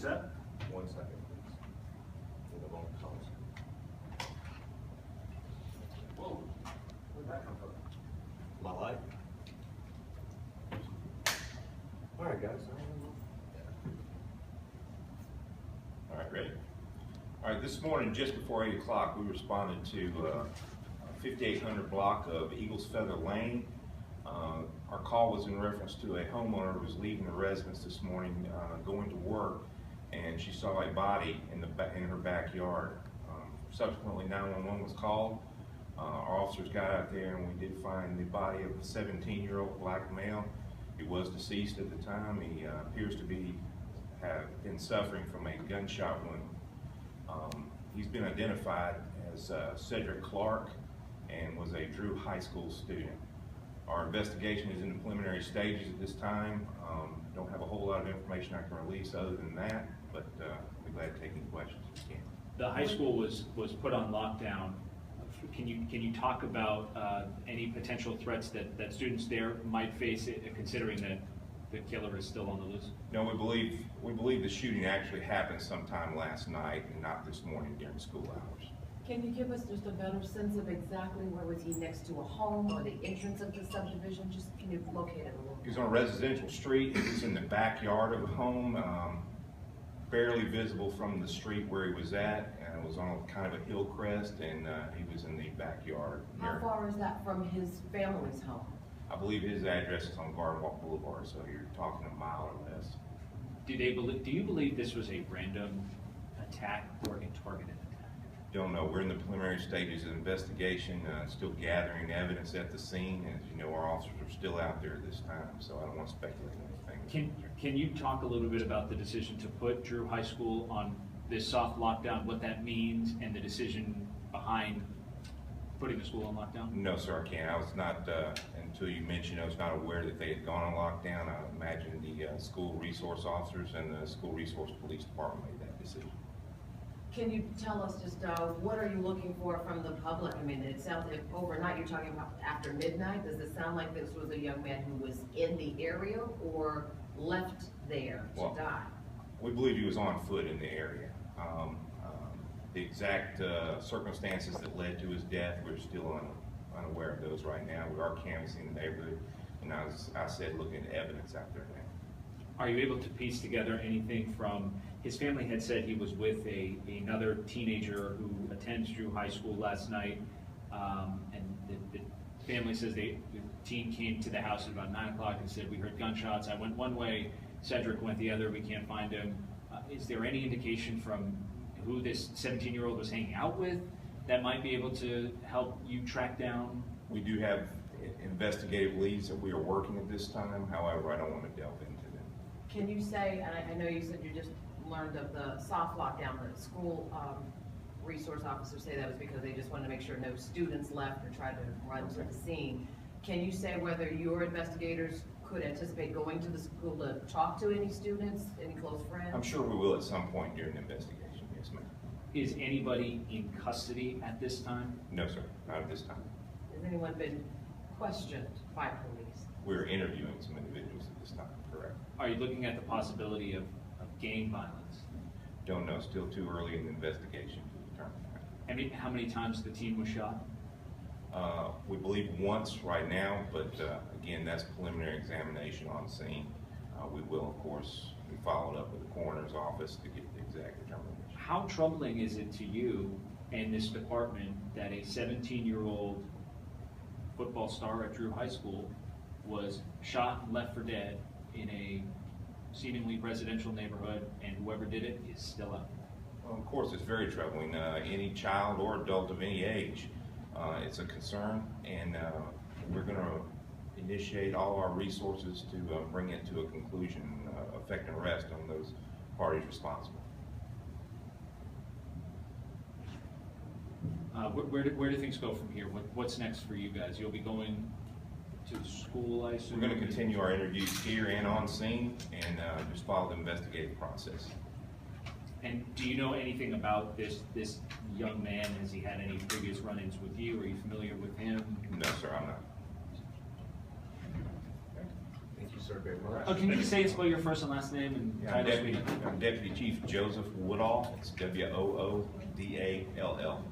set? 1 second, please. Need a long pause. Whoa, where'd that come from? My light. All right, guys. All right, ready? All right, this morning, just before 8 o'clock, we responded to a 5800 block of Eagles Feather Lane. Our call was in reference to a homeowner who was leaving the residence this morning, going to work, and she saw a body in her backyard. Subsequently, 911 was called. Our officers got out there, and we did find the body of a 17-year-old black male. He was deceased at the time. He appears to have been suffering from a gunshot wound. He's been identified as Cedric Clark and was a Drew High School student. Our investigation is in the preliminary stages at this time. Don't have a whole lot of information I can release other than that, but I'll be glad to take any questions if you can. The high school was put on lockdown. Can you talk about any potential threats that students there might face, considering that the killer is still on the loose? No, we believe the shooting actually happened sometime last night and not this morning during school hours. Can you give us just a better sense of exactly where was he, next to a home or the entrance of the subdivision? Just can you locate it a little He bit? was on a residential street. He was in the backyard of a home, barely visible from the street where he was at. It was on kind of a hill crest, and he was in the backyard. How far is that from his family's home? I believe his address is on Garden Walk Boulevard, so you're talking a mile or less. Do you believe this was a random attack or a targeted attack? Don't know. We're in the preliminary stages of investigation, still gathering evidence at the scene. As you know, our officers are still out there at this time, so I don't want to speculate on anything. Can you talk a little bit about the decision to put Drew High School on this soft lockdown, what that means, and the decision behind putting the school on lockdown? No, sir, I can't. I was not, until you mentioned, I was not aware that they had gone on lockdown. I imagine the school resource officers and the school resource police department made that decision. Can you tell us just what are you looking for from the public? I mean, it sounds like overnight, you're talking about after midnight. Does it sound like this was a young man who was in the area or left there to die? We believe he was on foot in the area. The exact circumstances that led to his death, we're still unaware of those right now. We are canvassing the neighborhood, and as I said, looking at evidence out there now. Are you able to piece together anything from, his family had said he was with another teenager who attends Drew High School last night, and the family says the teen came to the house at about 9 o'clock and said, we heard gunshots, I went one way, Cedric went the other, we can't find him. Is there any indication from who this 17-year-old was hanging out with that might be able to help you track down? We do have investigative leads that we are working at this time. However, I don't want to delve into them. Can you say, and I know you said you just learned of the soft lockdown, the school resource officers say that was because they just wanted to make sure no students left or tried to run to the scene. Can you say whether your investigators could anticipate going to the school to talk to any students, any close friends? I'm sure we will at some point during the investigation, yes ma'am. Is anybody in custody at this time? No sir, not at this time. Has anyone been questioned by police? We're interviewing some individuals at this time, correct? Are you looking at the possibility of gang violence? Don't know, still too early in the investigation to determine that. How many times the teen was shot? We believe once right now, but again, that's preliminary examination on scene. We will, of course, be followed up with the coroner's office to get the exact determination. How troubling is it to you and this department that a 17-year-old football star at Drew High School was shot and left for dead in a seemingly residential neighborhood, and whoever did it is still out there? Well, of course, it's very troubling. Any child or adult of any age, it's a concern, and we're going to initiate all our resources to bring it to a conclusion, effect an arrest on those parties responsible. Where do things go from here? What's next for you guys? You'll be going to school, I assume? We're going to continue our interviews here and on scene, and just follow the investigative process. And do you know anything about this young man? Has he had any previous run-ins with you? Are you familiar with him? No, sir, I'm not. Thank you, survey. Oh, can you just say spell your first and last name and Yeah, title, please? I'm Deputy Chief Joseph Woodall. It's Woodall.